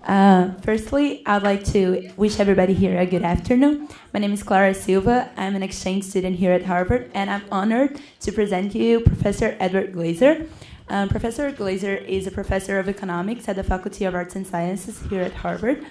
Firstly, I'd like to wish everybody here a good afternoon. My name is Clara Silva. I'm an exchange student here at Harvard, and I'm honored to present you Professor Edward Glaser. Professor Glaser is a professor of economics at the Faculty of Arts and Sciences here at Harvard.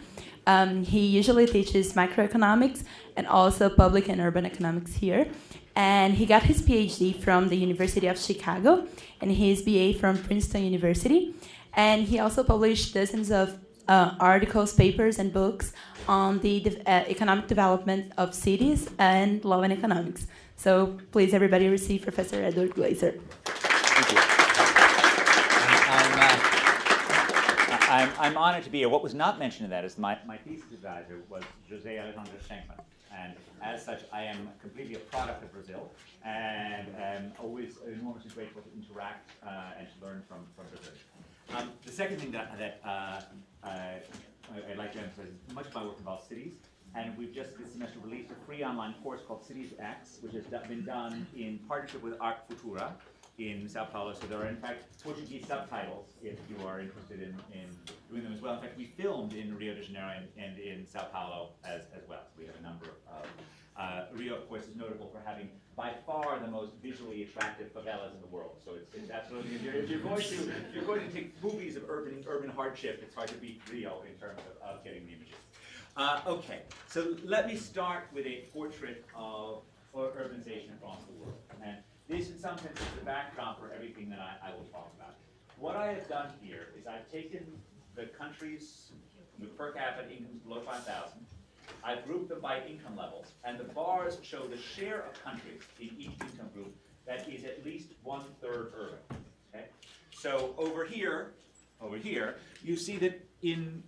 He usually teaches macroeconomics and also public and urban economics here. And he got his PhD from the University of Chicago and his BA from Princeton University. And he also published dozens of articles, papers, and books on the economic development of cities and law and economics. So please, everybody, receive Professor Edward Glaser. Thank you. I'm honored to be here. What was not mentioned in that is my thesis advisor was José Alejandro Schenkman. And as such, I am completely a product of Brazil and am always enormously grateful to interact and to learn from Brazil. The second thing that I'd like to emphasize is much of my work involves cities, and we've just this semester released a free online course called Cities X, which has been done in partnership with Art Futura in Sao Paulo. So there are, in fact, Portuguese subtitles if you are interested in doing them as well. In fact, we filmed in Rio de Janeiro and in Sao Paulo as well. So we have a number of Rio, of course, is notable for having by far the most visually attractive favelas in the world. So it's absolutely, if you're going to take movies of urban hardship, it's hard to beat Rio in terms of getting the images. Okay, so let me start with a portrait of urbanization across the world. And this, in some sense, is the backdrop for everything that I will talk about. What I have done here is I've taken the countries with per capita incomes below 5,000. I've grouped them by income levels, and the bars show the share of countries in each income group that is at least 1/3 urban. Okay? So over here, you see that in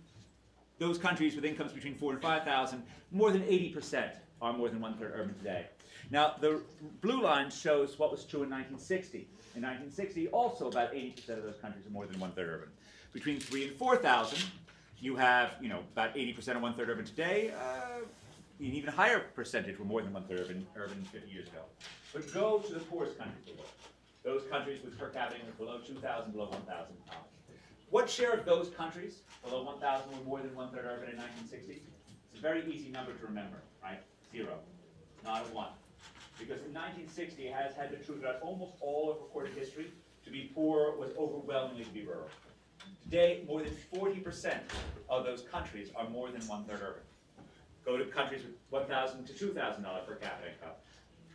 those countries with incomes between 4,000 and 5,000, more than 80% are more than 1/3 urban today. Now, the blue line shows what was true in 1960. In 1960, also about 80% of those countries are more than 1/3 urban. Between 3,000 and 4,000, you have, about 80% of 1/3 urban today. An even higher percentage were more than 1/3 urban 50 years ago. But go to the poorest countries of the world. Those countries with per capita incomes below 2,000, below 1,000. What share of those countries below 1,000 were more than 1/3 urban in 1960? It's a very easy number to remember, right? 0, not a 1. Because in 1960, it has had the truth throughout almost all of recorded history, to be poor was overwhelmingly to be rural. Today, more than 40% of those countries are more than 1/3 urban. Go to countries with $1,000 to $2,000 per capita income.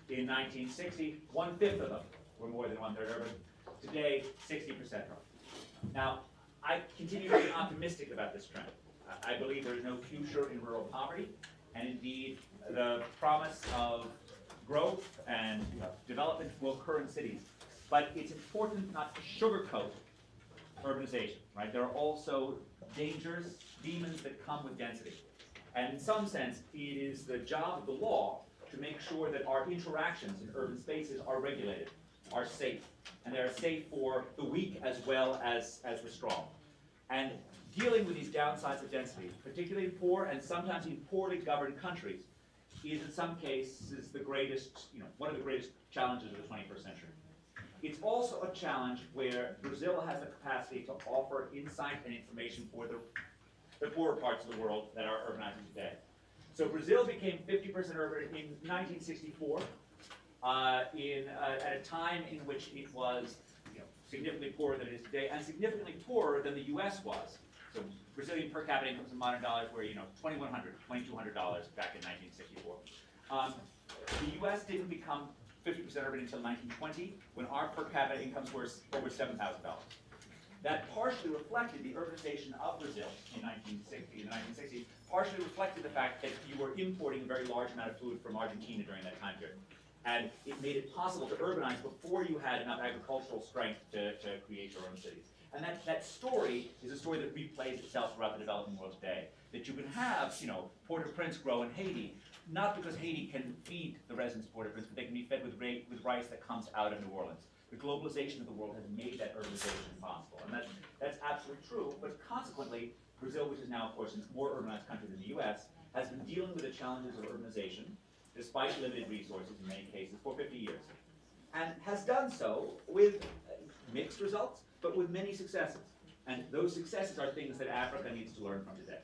In 1960, 1/5 of them were more than 1/3 urban. Today, 60% are. Now, I continue to be optimistic about this trend. I believe there is no future in rural poverty, and indeed, the promise of growth and development will occur in cities. But it's important not to sugarcoat urbanization, right? There are also dangers, demons that come with density. And in some sense, it is the job of the law to make sure that our interactions in urban spaces are regulated, are safe. And they are safe for the weak as well as the strong. And dealing with these downsides of density, particularly in poor and sometimes in poorly governed countries, is in some cases the greatest, one of the greatest challenges of the 21st century. It's also a challenge where Brazil has the capacity to offer insight and information for the poorer parts of the world that are urbanizing today. So Brazil became 50% urban in 1964, at a time in which it was significantly poorer than it is today, and significantly poorer than the U.S. was. So Brazilian per capita incomes in modern dollars were $2,100, $2,200 back in 1964. The U.S. didn't become 50% urban until 1920, when our per capita incomes were over $7,000. That partially reflected the urbanization of Brazil in the 1960s, partially reflected the fact that you were importing a very large amount of food from Argentina during that time period. And it made it possible to urbanize before you had enough agricultural strength to create your own cities. And that story is a story that replays itself throughout the developing world today. That you can have, Port-au-Prince grow in Haiti, not because Haiti can feed the residents of Port-au-Prince, but they can be fed with rice that comes out of New Orleans. The globalization of the world has made that urbanization possible. And that's absolutely true, but consequently, Brazil, which is now, of course, a more urbanized country than the US, has been dealing with the challenges of urbanization, despite limited resources in many cases, for 50 years. And has done so with mixed results, but with many successes. And those successes are things that Africa needs to learn from today.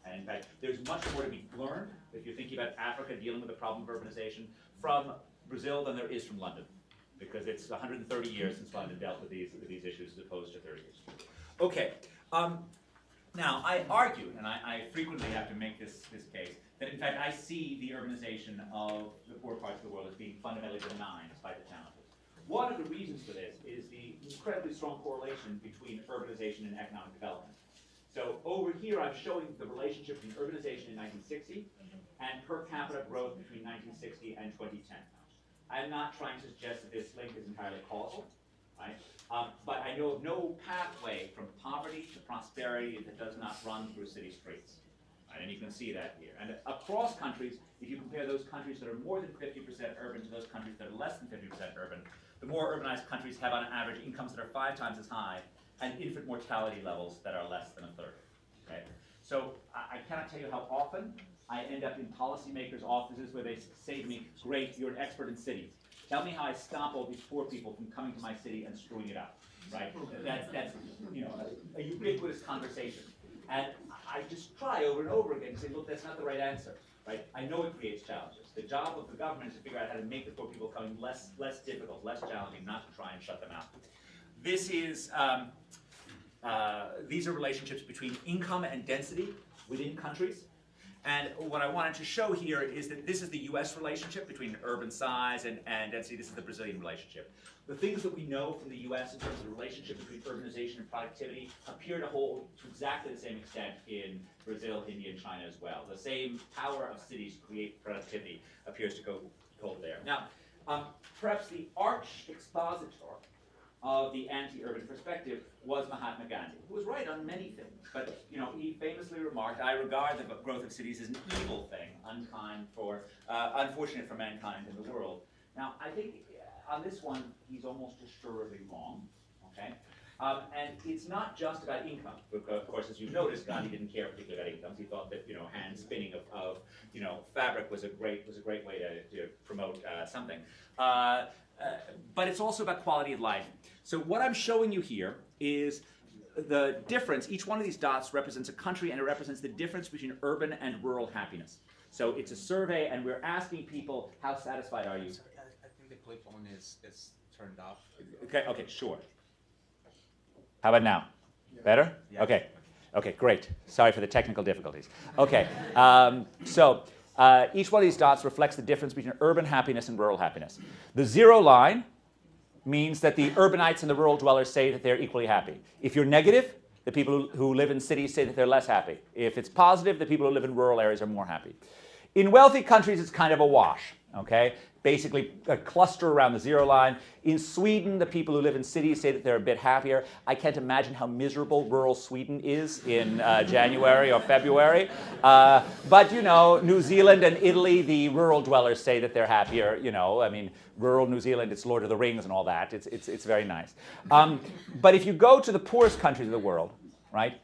And in fact, there's much more to be learned if you're thinking about Africa dealing with the problem of urbanization from Brazil than there is from London, because it's 130 years since London dealt with these issues as opposed to 30 years. Okay. Now, I argue, and I frequently have to make this case, that in fact I see the urbanization of the poor parts of the world as being fundamentally benign despite the challenges. One of the reasons for this is the incredibly strong correlation between urbanization and economic development. So over here I'm showing the relationship between urbanization in 1960 and per capita growth between 1960 and 2010. I'm not trying to suggest that this link is entirely causal, right? But I know of no pathway from poverty to prosperity that does not run through city streets. Right? And you can see that here. And across countries, if you compare those countries that are more than 50% urban to those countries that are less than 50% urban, the more urbanized countries have on average incomes that are 5 times as high and infant mortality levels that are less than a third. Okay? So I cannot tell you how often I end up in policymakers' offices where they say to me, great, you're an expert in cities. Tell me how I stop all these poor people from coming to my city and screwing it up, right? That's you know, a ubiquitous conversation. And I just try over and over again to say, look, that's not the right answer, right? I know it creates challenges. The job of the government is to figure out how to make the poor people coming less difficult, less challenging, not to try and shut them out. This is, these are relationships between income and density within countries. And what I wanted to show here is that this is the US relationship between urban size and density. This is the Brazilian relationship. The things that we know from the US in terms of the relationship between urbanization and productivity appear to hold to exactly the same extent in Brazil, India, and China as well. The same power of cities to create productivity appears to hold there. Now, perhaps the arch expositor of the anti-urban perspective was Mahatma Gandhi, who was right on many things. But you know, he famously remarked, "I regard the growth of cities as an evil thing, unfortunate for mankind in the world." Now, I think on this one, he's almost assuredly wrong. Okay, and it's not just about income. Of course, as you've noticed, Gandhi didn't care particularly about incomes. He thought that hand spinning of fabric was a great way to promote something. But it's also about quality of life. So what I'm showing you here is the difference. Each one of these dots represents a country, and it represents the difference between urban and rural happiness. So it's a survey, and we're asking people, how satisfied are you? I think the clip on is turned off. Okay, sure. How about now? Yeah. Better? Yeah. Okay, great. Sorry for the technical difficulties. Okay, each one of these dots reflects the difference between urban happiness and rural happiness. The 0 line means that the urbanites and the rural dwellers say that they're equally happy. If you're negative, the people who live in cities say that they're less happy. If it's positive, the people who live in rural areas are more happy. In wealthy countries, it's kind of a wash, okay? Basically, a cluster around the 0 line. In Sweden, the people who live in cities say that they're a bit happier. I can't imagine how miserable rural Sweden is in January or February. But, New Zealand and Italy, the rural dwellers say that they're happier. I mean, rural New Zealand, it's Lord of the Rings and all that. It's very nice. But if you go to the poorest countries of the world, right,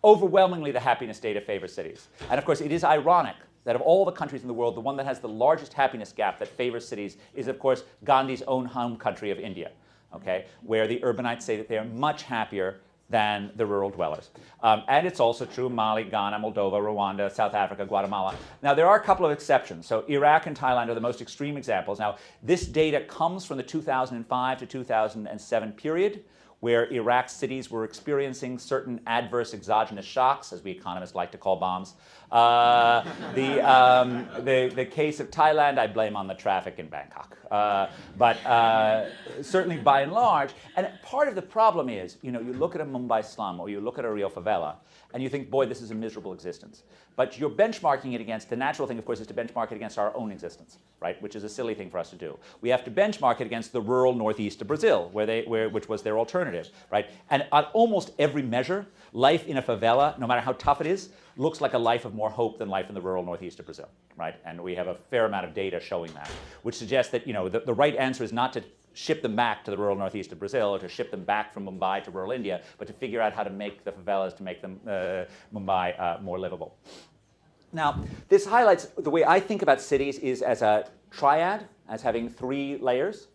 overwhelmingly the happiness data favors cities. And, of course, it is ironic that of all the countries in the world, the one that has the largest happiness gap that favors cities is, of course, Gandhi's own home country of India, okay, where the urbanites say that they are much happier than the rural dwellers. And it's also true in Mali, Ghana, Moldova, Rwanda, South Africa, Guatemala. Now, there are a couple of exceptions. So Iraq and Thailand are the most extreme examples. Now, this data comes from the 2005 to 2007 period, where Iraq's cities were experiencing certain adverse exogenous shocks, as we economists like to call bombs. The case of Thailand, I blame on the traffic in Bangkok. But certainly by and large, and part of the problem is, you look at a Mumbai slum or you look at a Rio favela, and you think, boy, this is a miserable existence. But you're benchmarking it against, the natural thing, of course, is to benchmark it against our own existence, right? Which is a silly thing for us to do. We have to benchmark it against the rural northeast of Brazil, which was their alternative, right? And on almost every measure, life in a favela, no matter how tough it is, looks like a life of more hope than life in the rural northeast of Brazil, right? And we have a fair amount of data showing that, which suggests that, the right answer is not to ship them back to the rural northeast of Brazil or to ship them back from Mumbai to rural India, but to figure out how to make the favelas, to make them Mumbai more livable. Now, this highlights the way I think about cities is as a triad, as having 3 layers.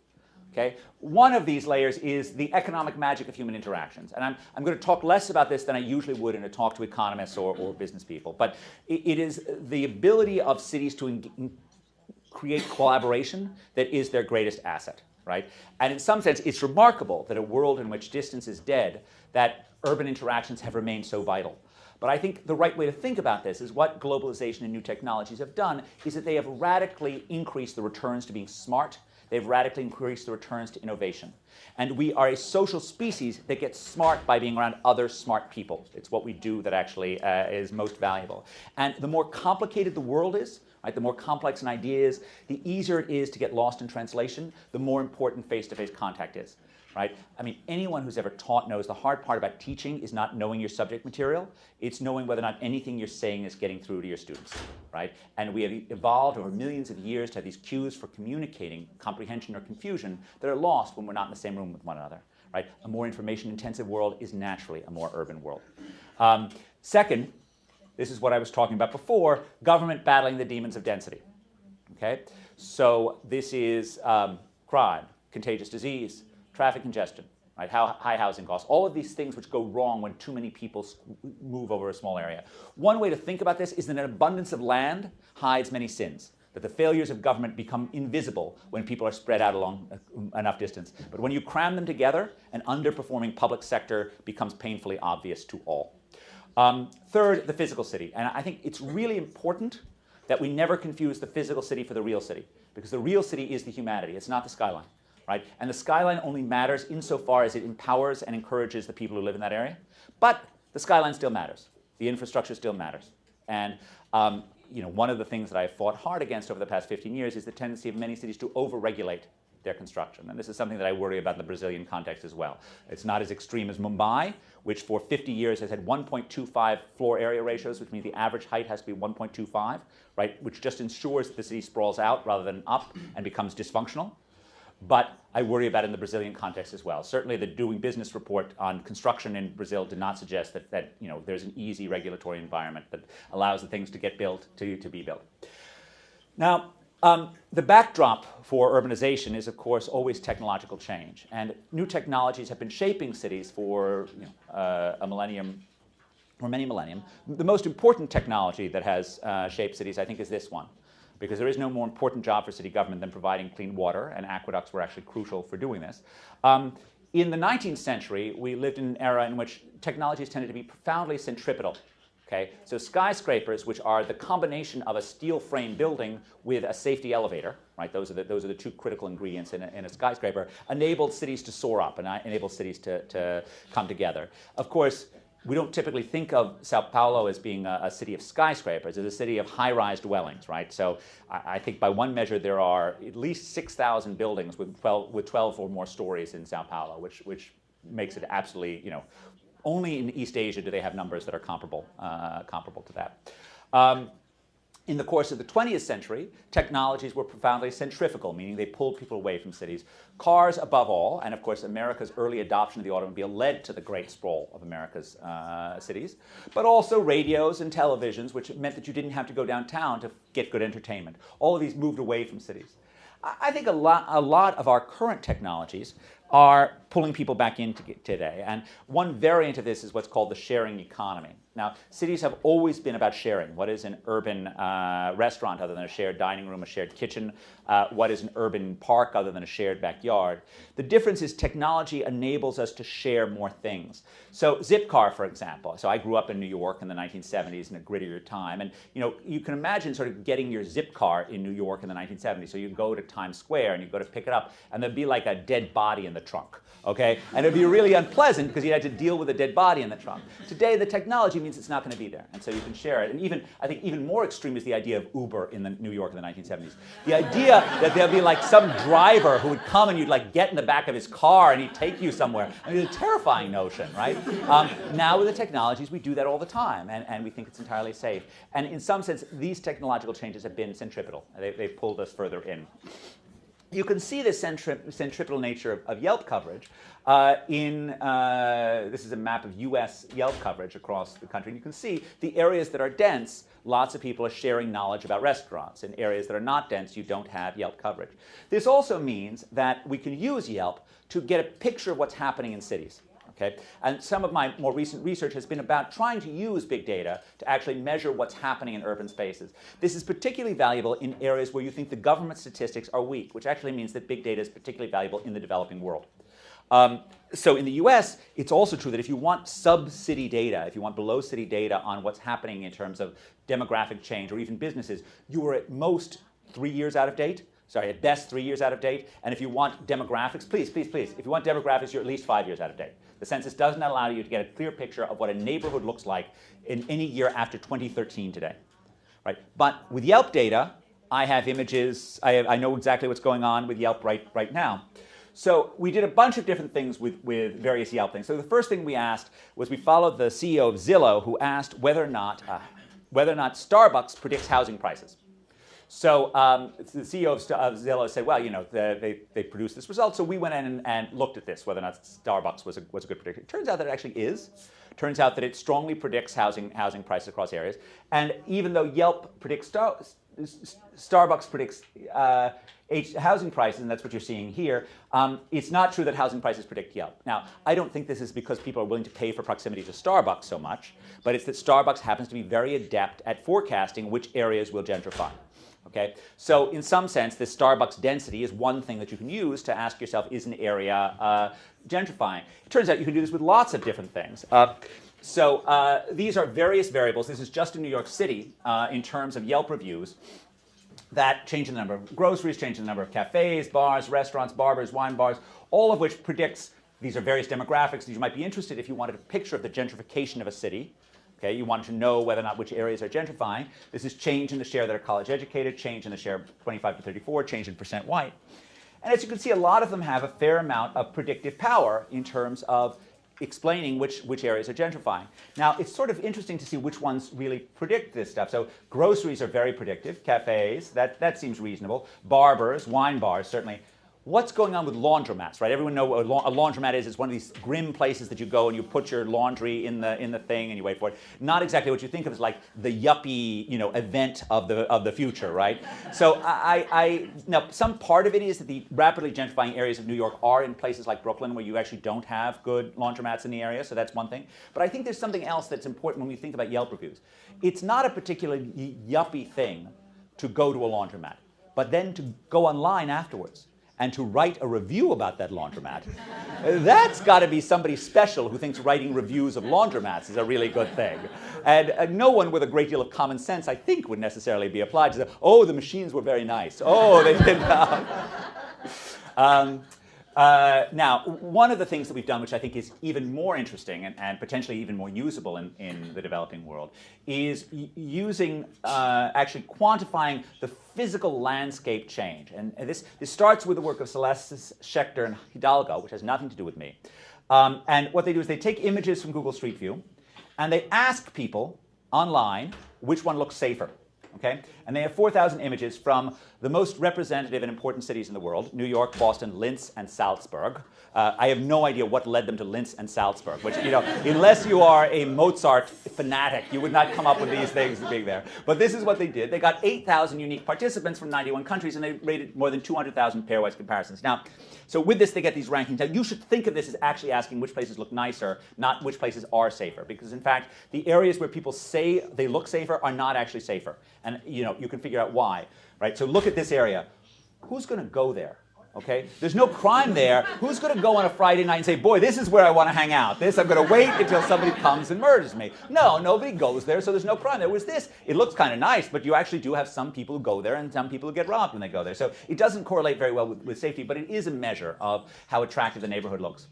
Okay? One of these layers is the economic magic of human interactions. And I'm going to talk less about this than I usually would in a talk to economists or business people. But it is the ability of cities to create collaboration that is their greatest asset, right? And in some sense, it's remarkable that a world in which distance is dead, that urban interactions have remained so vital. But I think the right way to think about this is what globalization and new technologies have done is that they have radically increased the returns to being smart. They've radically increased the returns to innovation. And we are a social species that gets smart by being around other smart people. It's what we do that actually is most valuable. And the more complicated the world is, right, the more complex an idea is, the easier it is to get lost in translation, the more important face-to-face contact is. Right? I mean, anyone who's ever taught knows the hard part about teaching is not knowing your subject material. It's knowing whether or not anything you're saying is getting through to your students. Right? And we have evolved over millions of years to have these cues for communicating comprehension or confusion that are lost when we're not in the same room with one another. Right? A more information-intensive world is naturally a more urban world. Second, this is what I was talking about before, government battling the demons of density. Okay? So this is crime, contagious disease, traffic congestion, right? High housing costs, all of these things which go wrong when too many people move over a small area. One way to think about this is that an abundance of land hides many sins, that the failures of government become invisible when people are spread out along enough distance. But when you cram them together, an underperforming public sector becomes painfully obvious to all. Third, the physical city. And I think it's really important that we never confuse the physical city for the real city, because the real city is the humanity, it's not the skyline. Right? And the skyline only matters insofar as it empowers and encourages the people who live in that area. But the skyline still matters. The infrastructure still matters. And one of the things that I've fought hard against over the past 15 years is the tendency of many cities to over-regulate their construction. And this is something that I worry about in the Brazilian context as well. It's not as extreme as Mumbai, which for 50 years has had 1.25 floor area ratios, which means the average height has to be 1.25, right? Which just ensures that the city sprawls out rather than up and becomes dysfunctional. But I worry about it in the Brazilian context as well. Certainly the Doing Business report on construction in Brazil did not suggest that there's an easy regulatory environment that allows the things to get built to be built. Now, the backdrop for urbanization is, of course, always technological change. And new technologies have been shaping cities for a millennium or many millennium. The most important technology that has shaped cities, I think, is this one. Because there is no more important job for city government than providing clean water, and aqueducts were actually crucial for doing this. In the 19th century, we lived in an era in which technologies tended to be profoundly centripetal. Okay? So skyscrapers, which are the combination of a steel frame building with a safety elevator, right? Those are the two critical ingredients in a skyscraper, enabled cities to soar up and enabled cities to come together. Of course, we don't typically think of Sao Paulo as being a city of skyscrapers. It's a city of high-rise dwellings, right? So I think by one measure there are at least 6,000 buildings with 12 or more stories in Sao Paulo, which makes it absolutely, only in East Asia do they have numbers that are comparable to that. In the course of the 20th century, technologies were profoundly centrifugal, meaning they pulled people away from cities. Cars above all, and of course America's early adoption of the automobile led to the great sprawl of America's cities, but also radios and televisions, which meant that you didn't have to go downtown to get good entertainment. All of these moved away from cities. I think a lot of our current technologies are pulling people back in today. And one variant of this is what's called the sharing economy. Now, cities have always been about sharing. What is an urban restaurant other than a shared dining room, a shared kitchen? What is an urban park other than a shared backyard? The difference is technology enables us to share more things. So Zipcar, for example. So I grew up in New York in the 1970s in a grittier time. And you can imagine sort of getting your Zipcar in New York in the 1970s. So you go to Times Square and you go to pick it up, and there'd be like a dead body in the trunk. Okay? And it'd be really unpleasant because you had to deal with a dead body in the trunk. Today, the technology means it's not going to be there, and so you can share it. And I think even more extreme is the idea of Uber in New York in the 1970s. The idea that there'd be like some driver who would come and you'd like get in the back of his car and he'd take you somewhere. I mean, it's a terrifying notion, right? Now with the technologies, we do that all the time, and we think it's entirely safe. And in some sense, these technological changes have been centripetal. They've pulled us further in. you can see the centripetal nature of Yelp coverage this is a map of US Yelp coverage across the country. And you can see the areas that are dense, lots of people are sharing knowledge about restaurants. In areas that are not dense, you don't have Yelp coverage. This also means that we can use Yelp to get a picture of what's happening in cities. Okay? And some of my more recent research has been about trying to use big data to actually measure what's happening in urban spaces. This is particularly valuable in areas where you think the government statistics are weak, which actually means that big data is particularly valuable in the developing world. So in the US, it's also true that if you want sub-city data, if you want below-city data on what's happening in terms of demographic change or even businesses, you are at most 3 years out of date. Sorry, at best 3 years out of date. And if you want demographics, please, if you want demographics, you're at least 5 years out of date. The census doesn't allow you to get a clear picture of what a neighborhood looks like in any year after 2013 today. Right? But with Yelp data, I have images, I know exactly what's going on with Yelp right now. So we did a bunch of different things with various Yelp things. So the first thing we asked was we followed the CEO of Zillow, who asked whether or not Starbucks predicts housing prices. So the CEO of Zillow said, well, you know, they produced this result. So we went in and looked at this, whether or not Starbucks was a good predictor. It turns out that it actually is. Turns out that it strongly predicts housing prices across areas. And even though Yelp predicts Starbucks predicts housing prices, and that's what you're seeing here, it's not true that housing prices predict Yelp. Now, I don't think this is because people are willing to pay for proximity to Starbucks so much, but it's that Starbucks happens to be very adept at forecasting which areas will gentrify. Okay? So in some sense, this Starbucks density is one thing that you can use to ask yourself, is an area gentrifying? It turns out you can do this with lots of different things. So these are various variables. This is just in New York City in terms of Yelp reviews that change the number of groceries, change the number of cafes, bars, restaurants, barbers, wine bars, all of which predicts, these are various demographics that you might be interested if you wanted a picture of the gentrification of a city. Okay, you wanted to know whether or not which areas are gentrifying. This is change in the share that are college educated, change in the share of 25 to 34, change in percent white. And as you can see, a lot of them have a fair amount of predictive power in terms of explaining which areas are gentrifying. Now, it's sort of interesting to see which ones really predict this stuff. So groceries are very predictive. Cafes, that seems reasonable. Barbers, wine bars, certainly. What's going on with laundromats, right? Everyone knows what a laundromat is. It's one of these grim places that you go and you put your laundry in the thing and you wait for it. Not exactly what you think of as like the yuppie, you know, event of the future, right? So now some part of it is that the rapidly gentrifying areas of New York are in places like Brooklyn where you actually don't have good laundromats in the area, so that's one thing. But I think there's something else that's important when we think about Yelp reviews. It's not a particularly yuppie thing to go to a laundromat, but then to go online afterwards and to write a review about that laundromat, that's got to be somebody special who thinks writing reviews of laundromats is a really good thing. And no one with a great deal of common sense, I think, would necessarily be applied to say, oh, the machines were very nice. Oh, they did. Now, one of the things that we've done, which I think is even more interesting and potentially even more usable in the developing world, is using, actually quantifying the physical landscape change. And this starts with the work of Celeste Schechter and Hidalgo, which has nothing to do with me. And what they do is they take images from Google Street View, and they ask people online which one looks safer. Okay? And they have 4,000 images from the most representative and important cities in the world: New York, Boston, Linz, and Salzburg. I have no idea what led them to Linz and Salzburg, which, you know, unless you are a Mozart fanatic, you would not come up with these things being there. But this is what they did. They got 8,000 unique participants from 91 countries, and they rated more than 200,000 pairwise comparisons. Now, so with this, they get these rankings. Now, you should think of this as actually asking which places look nicer, not which places are safer, because in fact, the areas where people say they look safer are not actually safer. And you know, you can figure out why, right? So look at this area. Who's going to go there? Okay, there's no crime there. Who's going to go on a Friday night and say, boy, this is where I want to hang out. I'm going to wait until somebody comes and murders me. No, nobody goes there, so there's no crime. There was this. It looks kind of nice, but you actually do have some people who go there and some people who get robbed when they go there. So it doesn't correlate very well with safety, but it is a measure of how attractive the neighborhood looks.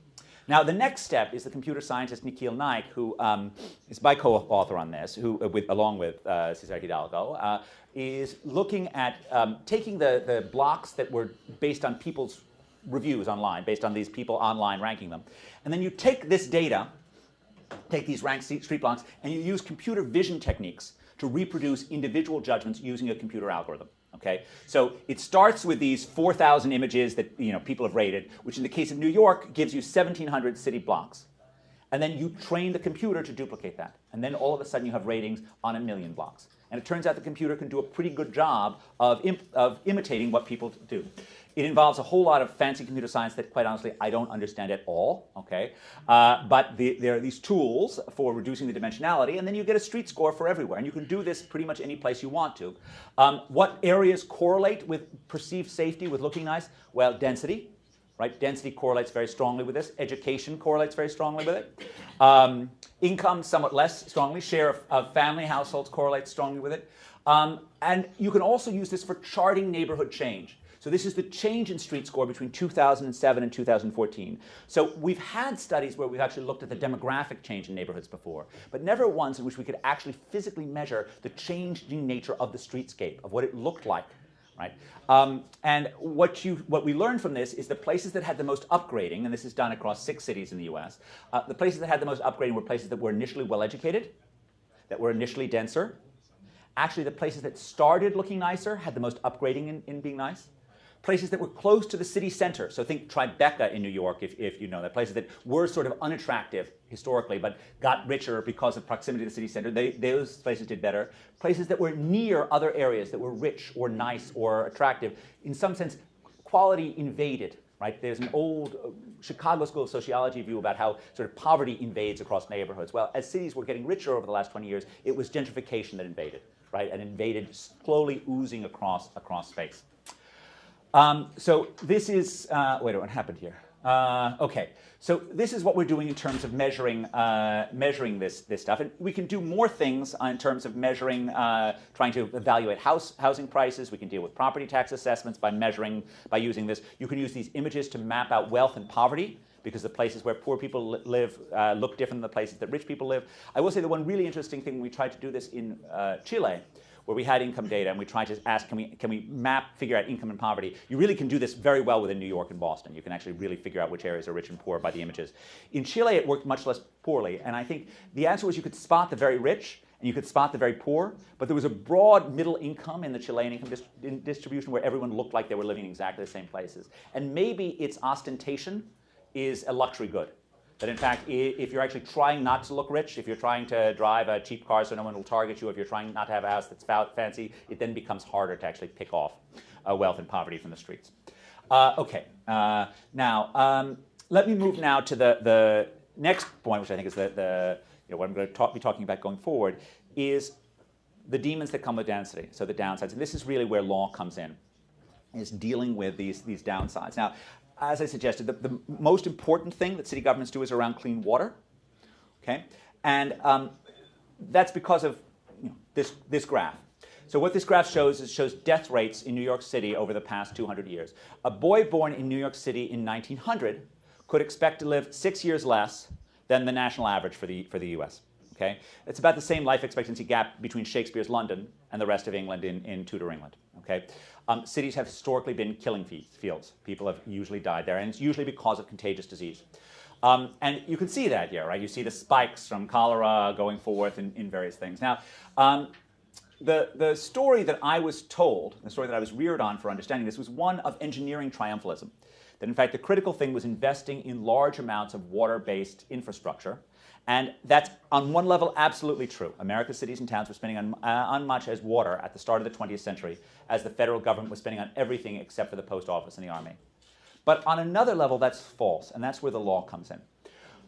Now, the next step is the computer scientist Nikhil Naik, who is my co-author on this, who, along with Cesar Hidalgo, is looking at taking the blocks that were based on people's reviews online, based on these people online ranking them. And then you take this data, take these ranked street blocks, and you use computer vision techniques to reproduce individual judgments using a computer algorithm. Okay, so it starts with these 4,000 images that people have rated, which in the case of New York gives you 1,700 city blocks. And then you train the computer to duplicate that. And then all of a sudden you have ratings on 1 million blocks. And it turns out the computer can do a pretty good job of imitating what people do. It involves a whole lot of fancy computer science that, quite honestly, I don't understand at all. Okay, but there are these tools for reducing the dimensionality, and then you get a street score for everywhere. And you can do this pretty much any place you want to. What areas correlate with perceived safety, with looking nice? Well, density. Right? Density correlates very strongly with this. Education correlates very strongly with it. Income, somewhat less strongly. Share of family households correlates strongly with it. And you can also use this for charting neighborhood change. So this is the change in street score between 2007 and 2014. So we've had studies where we've actually looked at the demographic change in neighborhoods before, but never once in which we could actually physically measure the changing nature of the streetscape, of what it looked like. Right? And what we learned from this is the places that had the most upgrading, and this is done across 6 cities in the US, the places that had the most upgrading were places that were initially well-educated, that were initially denser. Actually, the places that started looking nicer had the most upgrading in being nice. Places that were close to the city center, so think Tribeca in New York, if you know that, places that were sort of unattractive historically, but got richer because of proximity to the city center, those places did better. Places that were near other areas that were rich or nice or attractive, in some sense, quality invaded. Right? There's an old Chicago School of Sociology view about how sort of poverty invades across neighborhoods. Well, as cities were getting richer over the last 20 years, it was gentrification that invaded, right? And invaded, slowly oozing across space. So this is, wait, what happened here? Okay, so this is what we're doing in terms of measuring this stuff. And we can do more things in terms of measuring, trying to evaluate housing prices. We can deal with property tax assessments by using this. You can use these images to map out wealth and poverty, because the places where poor people live look different than the places that rich people live. I will say the one really interesting thing, we tried to do this in Chile, where we had income data, and we tried to ask, can we figure out income and poverty? You really can do this very well within New York and Boston. You can actually really figure out which areas are rich and poor by the images. In Chile, it worked much less poorly, and I think the answer was you could spot the very rich, and you could spot the very poor, but there was a broad middle income in the Chilean income distribution where everyone looked like they were living in exactly the same places. And maybe its ostentation is a luxury good. That in fact, if you're actually trying not to look rich, if you're trying to drive a cheap car so no one will target you, if you're trying not to have a house that's fancy, it then becomes harder to actually pick off wealth and poverty from the streets. Okay, now let me move now to the next point, which I think is what I'm going to be talking about going forward, is the demons that come with density, so the downsides. And this is really where law comes in, is dealing with these downsides. Now, as I suggested, the most important thing that city governments do is around clean water, okay? And that's because of this graph. So what this graph shows is death rates in New York City over the past 200 years. A boy born in New York City in 1900 could expect to live 6 years less than the national average for the US, okay? It's about the same life expectancy gap between Shakespeare's London and the rest of England in Tudor England, okay? Cities have historically been killing fields. People have usually died there, and it's usually because of contagious disease. And you can see that here, right? You see the spikes from cholera going forth in various things. Now, the story that I was told, the story that I was reared on for understanding this, was one of engineering triumphalism. That in fact, the critical thing was investing in large amounts of water-based infrastructure. And that's, on one level, absolutely true. America's cities and towns were spending on much as water at the start of the 20th century, as the federal government was spending on everything except for the post office and the army. But on another level, that's false, and that's where the law comes in.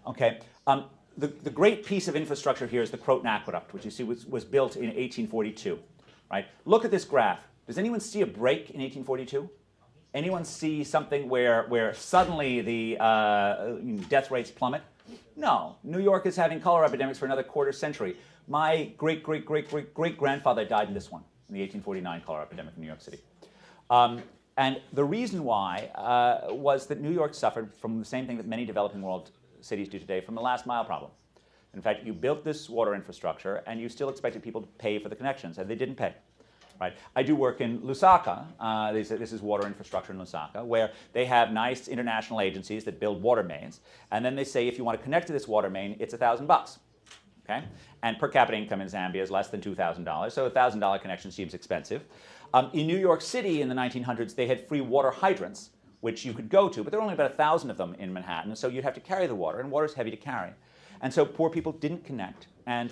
Okay, the great piece of infrastructure here is the Croton Aqueduct, which you see was built in 1842. Right? Look at this graph. Does anyone see a break in 1842? Anyone see something where suddenly the death rates plummet? No. New York is having cholera epidemics for another quarter century. My great-great-great-great-great-grandfather died in this one, in the 1849 cholera epidemic in New York City. And the reason why was that New York suffered from the same thing that many developing world cities do today, from the last mile problem. In fact, you built this water infrastructure, and you still expected people to pay for the connections, and they didn't pay. Right. I do work in Lusaka. This is water infrastructure in Lusaka, where they have nice international agencies that build water mains. And then they say, if you want to connect to this water main, it's $1,000. okay? And per capita income in Zambia is less than $2,000, so a $1,000 connection seems expensive. In New York City in the 1900s, they had free water hydrants, which you could go to, but there were only about 1,000 of them in Manhattan, so you'd have to carry the water, and water is heavy to carry. And so poor people didn't connect, and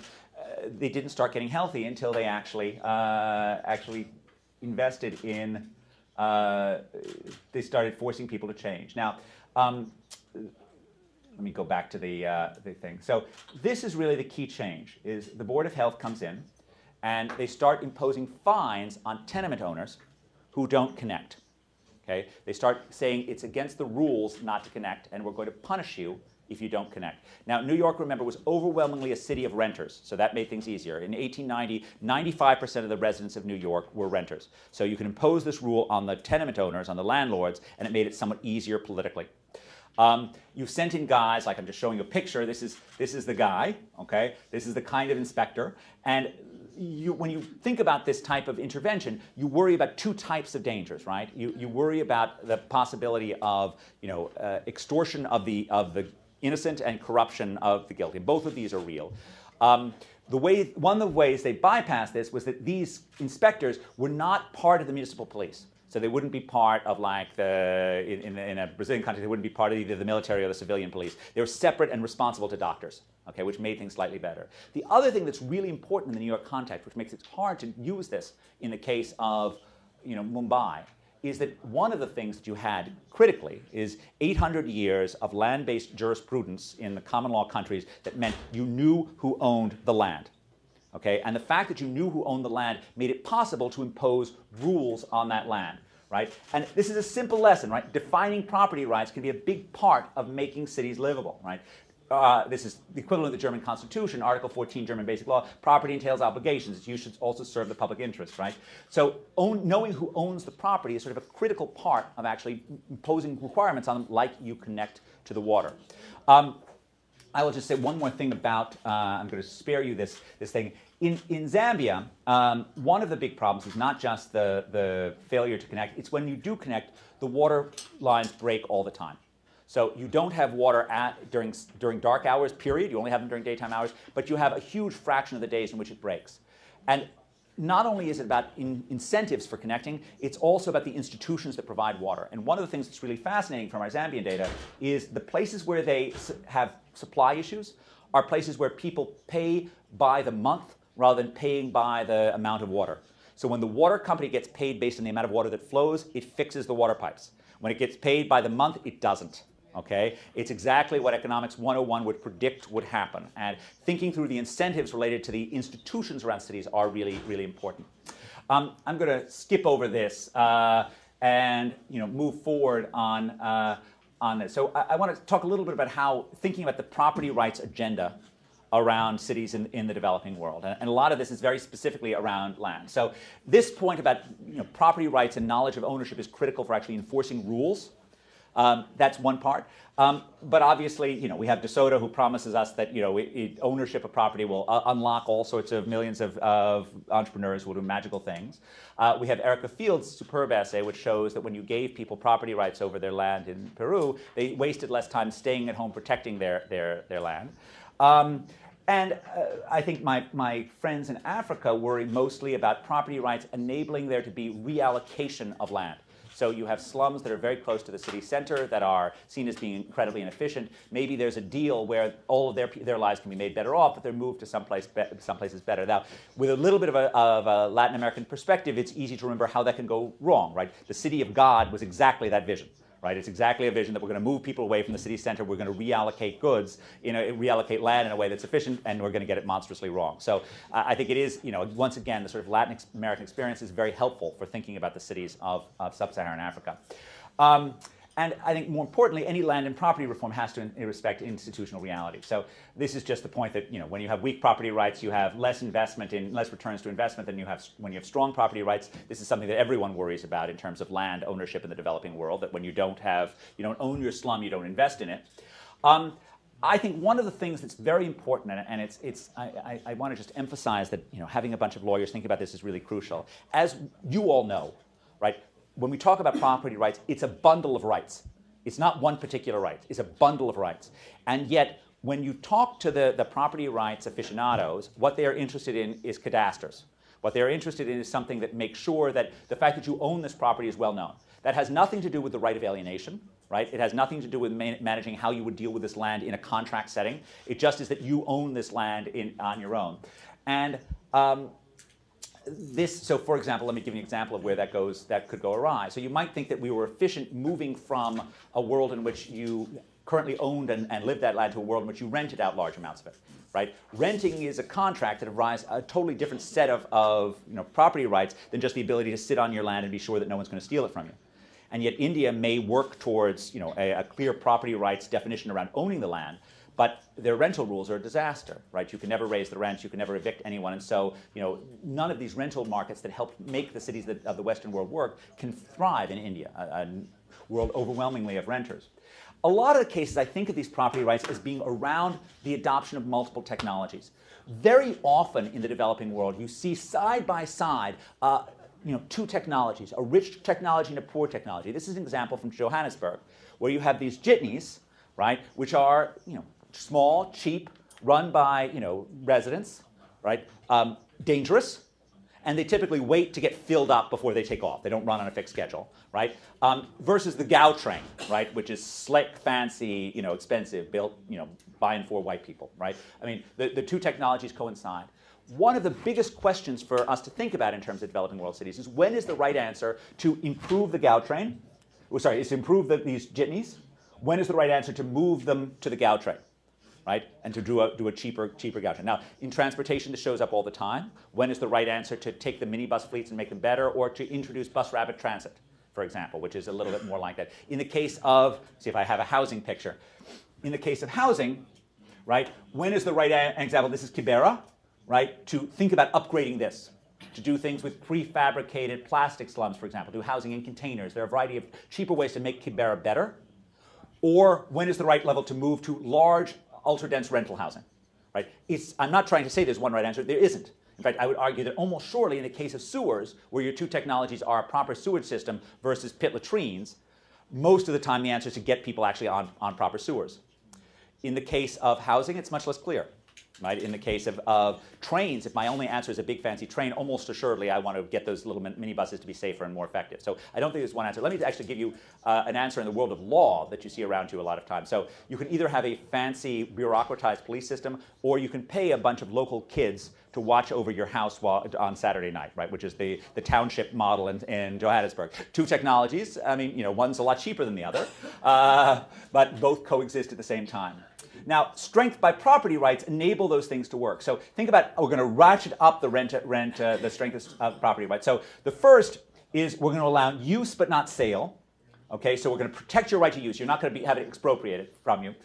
they didn't start getting healthy until they actually invested in, they started forcing people to change. Now, let me go back to the thing. So this is really the key change, is the Board of Health comes in, and they start imposing fines on tenement owners who don't connect. Okay? They start saying it's against the rules not to connect, and we're going to punish you if you don't connect. Now, New York, remember, was overwhelmingly a city of renters, so that made things easier. In 1890, 95% of the residents of New York were renters. So you can impose this rule on the tenement owners, on the landlords, and it made it somewhat easier politically. You've sent in guys, like I'm just showing you a picture. This is the guy, okay? This is the kind of inspector. And when you think about this type of intervention, you worry about two types of dangers, right? You worry about the possibility of, extortion of the innocent and corruption of the guilty. Both of these are real. One of the ways they bypassed this was that these inspectors were not part of the municipal police. So they wouldn't be part of, like, in a Brazilian country, they wouldn't be part of either the military or the civilian police. They were separate and responsible to doctors, okay, which made things slightly better. The other thing that's really important in the New York context, which makes it hard to use this in the case of, Mumbai, is that one of the things that you had critically is 800 years of land-based jurisprudence in the common law countries that meant you knew who owned the land. Okay? And the fact that you knew who owned the land made it possible to impose rules on that land, right? And this is a simple lesson, right? Defining property rights can be a big part of making cities livable, right? This is the equivalent of the German Constitution, Article 14, German Basic Law. Property entails obligations. You should also serve the public interest, right? So knowing who owns the property is sort of a critical part of actually imposing requirements on them, like you connect to the water. I will just say one more thing about, I'm going to spare you this thing. In Zambia, one of the big problems is not just the failure to connect, it's when you do connect, the water lines break all the time. So you don't have water during dark hours, period. You only have them during daytime hours, but you have a huge fraction of the days in which it breaks. And not only is it about incentives for connecting, it's also about the institutions that provide water. And one of the things that's really fascinating from our Zambian data is the places where they have supply issues are places where people pay by the month rather than paying by the amount of water. So when the water company gets paid based on the amount of water that flows, it fixes the water pipes. When it gets paid by the month, it doesn't. Okay? It's exactly what Economics 101 would predict would happen. And thinking through the incentives related to the institutions around cities are really, really important. I'm going to skip over this and move forward on this. So I want to talk a little bit about how thinking about the property rights agenda around cities in the developing world. And a lot of this is very specifically around land. So this point about property rights and knowledge of ownership is critical for actually enforcing rules. That's one part. But obviously, we have DeSoto who promises us that, ownership of property will unlock all sorts of millions of entrepreneurs who will do magical things. We have Erica Field's superb essay, which shows that when you gave people property rights over their land in Peru, they wasted less time staying at home protecting their land. And I think my friends in Africa worry mostly about property rights enabling there to be reallocation of land. So you have slums that are very close to the city center that are seen as being incredibly inefficient. Maybe there's a deal where all of their lives can be made better off, but they're moved to some places better. Now, with a little bit of a Latin American perspective, it's easy to remember how that can go wrong, right? The city of God was exactly that vision. Right? It's exactly a vision that we're going to move people away from the city center. We're going to reallocate goods, reallocate land in a way that's efficient, and we're going to get it monstrously wrong. So I think it is, once again, the sort of Latin American experience is very helpful for thinking about the cities of sub-Saharan Africa. And I think more importantly, any land and property reform has to respect institutional reality. So this is just the point that when you have weak property rights, you have less returns to investment than you have when you have strong property rights. This is something that everyone worries about in terms of land ownership in the developing world. That when you don't own your slum, you don't invest in it. I think one of the things that's very important, and I want to just emphasize that having a bunch of lawyers think about this is really crucial. As you all know, right? When we talk about property rights, it's a bundle of rights. It's not one particular right. It's a bundle of rights. And yet, when you talk to the property rights aficionados, what they're interested in is cadastres. What they're interested in is something that makes sure that the fact that you own this property is well known. That has nothing to do with the right of alienation, right? It has nothing to do with managing how you would deal with this land in a contract setting. It just is that you own this land on your own. And so for example, let me give you an example of where that could go awry. So you might think that we were efficient moving from a world in which you currently owned and lived that land to a world in which you rented out large amounts of it, right? Renting is a contract that provides a totally different set of property rights than just the ability to sit on your land and be sure that no one's going to steal it from you. And yet India may work towards a clear property rights definition around owning the land, but their rental rules are a disaster, right? You can never raise the rents, you can never evict anyone, and so none of these rental markets that help make the cities of the Western world work can thrive in India, a world overwhelmingly of renters. A lot of the cases, I think of these property rights as being around the adoption of multiple technologies. Very often in the developing world, you see side by side two technologies, a rich technology and a poor technology. This is an example from Johannesburg, where you have these jitneys, right, which are small, cheap, run by residents, right, dangerous, and they typically wait to get filled up before they take off. They don't run on a fixed schedule, right? Versus the Gautrain, right, which is slick, fancy, expensive, built, by and for white people, right? I mean, the two technologies coincide. One of the biggest questions for us to think about in terms of developing world cities is when is the right answer to improve the Gautrain? Is to improve these jitneys. When is the right answer to move them to the Gautrain? Right, and to do a cheaper Gautrain. Now, in transportation, this shows up all the time. When is the right answer to take the minibus fleets and make them better, or to introduce bus rapid transit, for example, which is a little bit more like that. In the case of, see if I have a housing picture. In the case of housing, right, when is the right example? This is Kibera, right, to think about upgrading this, to do things with prefabricated plastic slums, for example, do housing in containers. There are a variety of cheaper ways to make Kibera better. Or when is the right level to move to large, ultra-dense rental housing, right? I'm not trying to say there's one right answer. There isn't. In fact, I would argue that almost surely in the case of sewers, where your two technologies are a proper sewage system versus pit latrines, most of the time the answer is to get people actually on proper sewers. In the case of housing, it's much less clear. Right? In the case of trains, if my only answer is a big fancy train, almost assuredly I want to get those little minibuses to be safer and more effective. So I don't think there's one answer. Let me actually give you an answer in the world of law that you see around you a lot of times. So you can either have a fancy bureaucratized police system, or you can pay a bunch of local kids to watch over your house on Saturday night, right? Which is the township model in Johannesburg. Two technologies. I mean, one's a lot cheaper than the other, but both coexist at the same time. Now, strength by property rights enable those things to work. So think about, we're going to ratchet up the strength of property rights. So the first is we're going to allow use but not sale. Okay, so we're going to protect your right to use. You're not going to have it expropriated from you.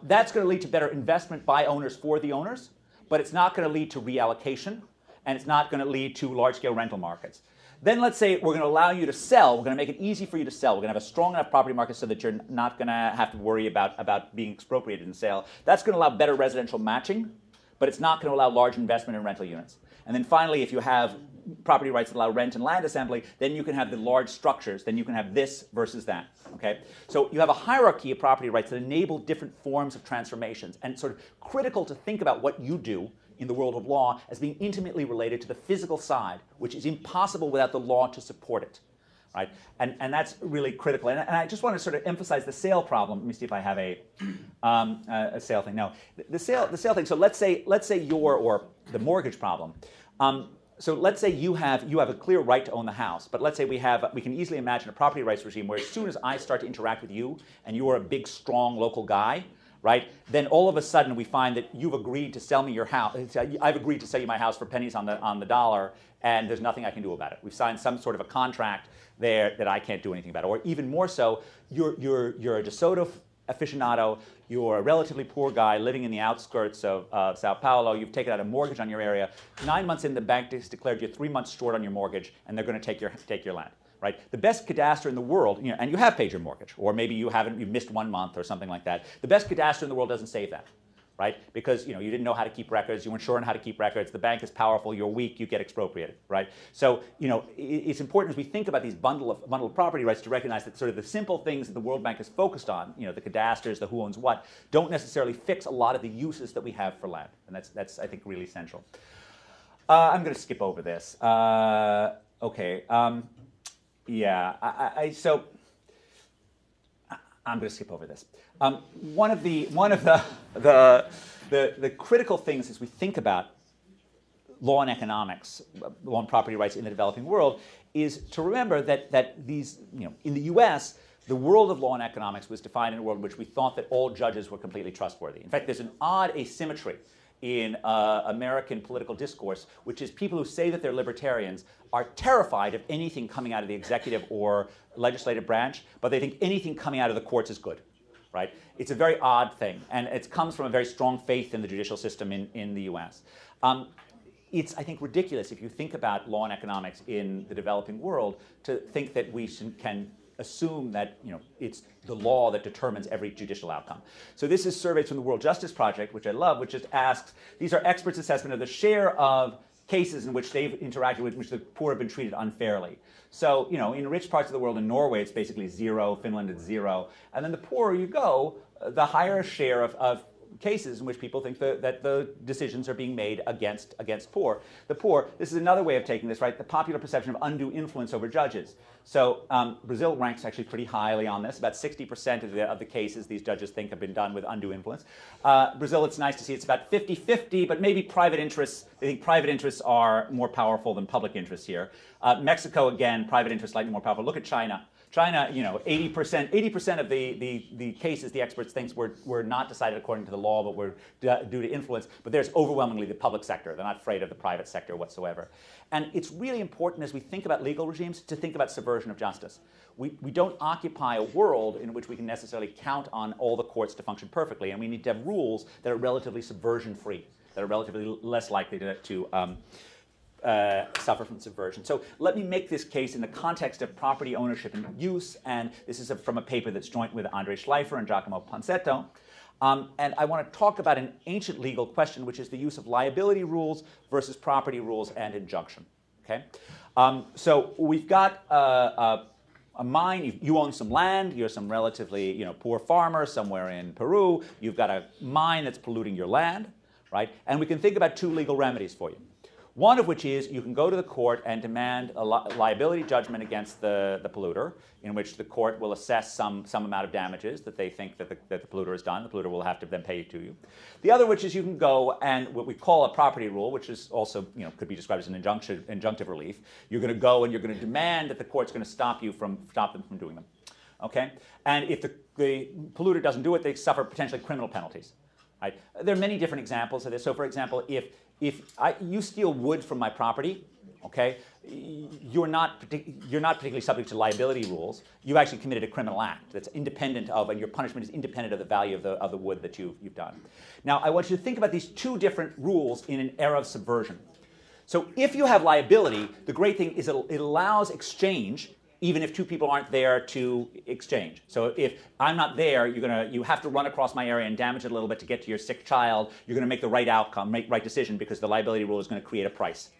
That's going to lead to better investment by owners for the owners, but it's not going to lead to reallocation, and it's not going to lead to large-scale rental markets. Then let's say we're going to allow you to sell. We're going to make it easy for you to sell. We're going to have a strong enough property market so that you're not going to have to worry about being expropriated in sale. That's going to allow better residential matching, but it's not going to allow large investment in rental units. And then finally, if you have property rights that allow rent and land assembly, then you can have the large structures. Then you can have this versus that. Okay? So you have a hierarchy of property rights that enable different forms of transformations, and it's sort of critical to think about what you do in the world of law as being intimately related to the physical side, which is impossible without the law to support it, right? And that's really critical. And I just want to sort of emphasize the sale problem. Let me see if I have a sale thing. No, the sale thing. So let's say or the mortgage problem. So let's say you have a clear right to own the house, but let's say we can easily imagine a property rights regime where as soon as I start to interact with you and you are a big, strong local guy, right? Then all of a sudden we find that you've agreed to sell me your house. I've agreed to sell you my house for pennies on the dollar, and there's nothing I can do about it. We've signed some sort of a contract there that I can't do anything about. Or even more so, you're a DeSoto aficionado. You're a relatively poor guy living in the outskirts of Sao Paulo. You've taken out a mortgage on your area. 9 months in, the bank has declared you 3 months short on your mortgage, and they're going to take your land. Right? The best cadastre in the world, and you have paid your mortgage, or maybe you've missed 1 month or something like that. The best cadastre in the world doesn't save that. right? Because you didn't know how to keep records, you weren't sure on how to keep records, the bank is powerful, you're weak, you get expropriated, right? So it's important as we think about these bundle of property rights to recognize that sort of the simple things that the World Bank is focused on, the cadastres, the who owns what, don't necessarily fix a lot of the uses that we have for land, and that's I think really central. I'm going to skip over this. Okay. Yeah. So I'm going to skip over this. One of the critical things as we think about law and economics, law and property rights in the developing world, is to remember that these, in the U.S., the world of law and economics was defined in a world in which we thought that all judges were completely trustworthy. In fact, there's an odd asymmetry in American political discourse, which is people who say that they're libertarians are terrified of anything coming out of the executive or legislative branch, but they think anything coming out of the courts is good, right? It's a very odd thing, and it comes from a very strong faith in the judicial system in the US. It's, I think, ridiculous if you think about law and economics in the developing world to think that we can assume that it's the law that determines every judicial outcome. So this is surveys from the World Justice Project, which I love, which just asks, these are experts' assessment of the share of cases in which they've interacted with, which the poor have been treated unfairly. So, in rich parts of the world, in Norway, it's basically 0, Finland is 0. And then the poorer you go, the higher share of cases in which people think that the decisions are being made against the poor. This is another way of taking this, right? The popular perception of undue influence over judges. So Brazil ranks actually pretty highly on this. About 60% of the cases these judges think have been done with undue influence. Brazil, it's nice to see it's about 50-50, but maybe private interests, they think private interests are more powerful than public interests here. Mexico, again, private interests slightly more powerful. Look at China. China, 80% of the cases the experts think were not decided according to the law, but were due to influence. But there's overwhelmingly the public sector. They're not afraid of the private sector whatsoever. And it's really important as we think about legal regimes to think about subversion of justice. We don't occupy a world in which we can necessarily count on all the courts to function perfectly, and we need to have rules that are relatively subversion-free, that are relatively less likely to suffer from subversion. So let me make this case in the context of property ownership and use, and this is from a paper that's joint with Andre Schleifer and Giacomo Ponsetto. And I want to talk about an ancient legal question, which is the use of liability rules versus property rules and injunction. Okay, so we've got a mine. You own some land. You're some relatively poor farmer somewhere in Peru. You've got a mine that's polluting your land, right? And we can think about two legal remedies for you. One of which is you can go to the court and demand a liability judgment against the polluter, in which the court will assess some amount of damages that they think that the polluter has done. The polluter will have to then pay it to you. The other which is you can go and what we call a property rule, which is also could be described as an injunctive relief. You're going to go and you're going to demand that the court's going to stop them from doing them. Okay? And if the polluter doesn't do it, they suffer potentially criminal penalties. Right? There are many different examples of this. So, for example, if you steal wood from my property, okay, you're not particularly subject to liability rules. You actually committed a criminal act that's independent of, and your punishment is independent of the value of the wood that you've done. Now, I want you to think about these two different rules in an era of subversion. So, if you have liability, the great thing is it allows exchange, even if two people aren't there to exchange. So if I'm not there, you have to run across my area and damage it a little bit to get to your sick child. You're going to make the right outcome, right decision, because the liability rule is going to create a price,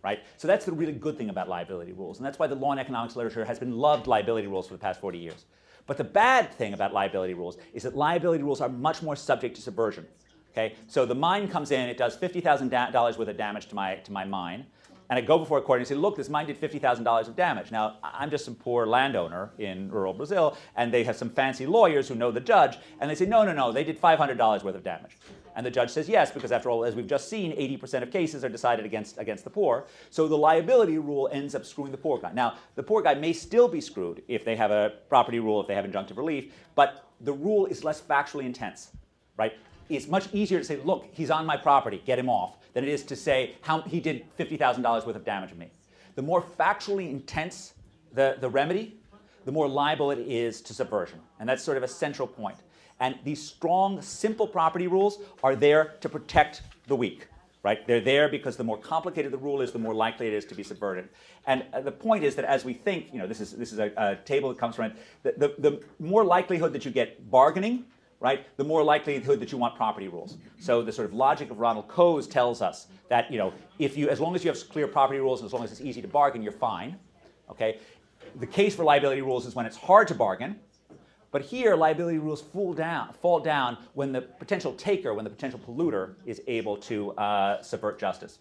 right? So that's the really good thing about liability rules, and that's why the law and economics literature has been loved liability rules for the past 40 years. But the bad thing about liability rules is that liability rules are much more subject to subversion. Okay, so the mine comes in, it does $50,000 worth of damage to my mine. And I go before a court and say, look, this mine did $50,000 of damage. Now, I'm just some poor landowner in rural Brazil, and they have some fancy lawyers who know the judge, and they say, no, they did $500 worth of damage. And the judge says yes, because after all, as we've just seen, 80% of cases are decided against the poor. So the liability rule ends up screwing the poor guy. Now, the poor guy may still be screwed if they have a property rule, if they have injunctive relief, but the rule is less factually intense, right? It's much easier to say, look, he's on my property, get him off, than it is to say how he did $50,000 worth of damage to me. The more factually intense the remedy, the more liable it is to subversion. And that's sort of a central point. And these strong, simple property rules are there to protect the weak, right? They're there because the more complicated the rule is, the more likely it is to be subverted. And the point is that as we think, this is a table that comes from it, the more likelihood that you get bargaining right, the more likelihood that you want property rules. So the sort of logic of Ronald Coase tells us that, as long as you have clear property rules and as long as it's easy to bargain, you're fine. Okay? The case for liability rules is when it's hard to bargain. But here, liability rules fall down when the potential taker, when the potential polluter is able to subvert justice.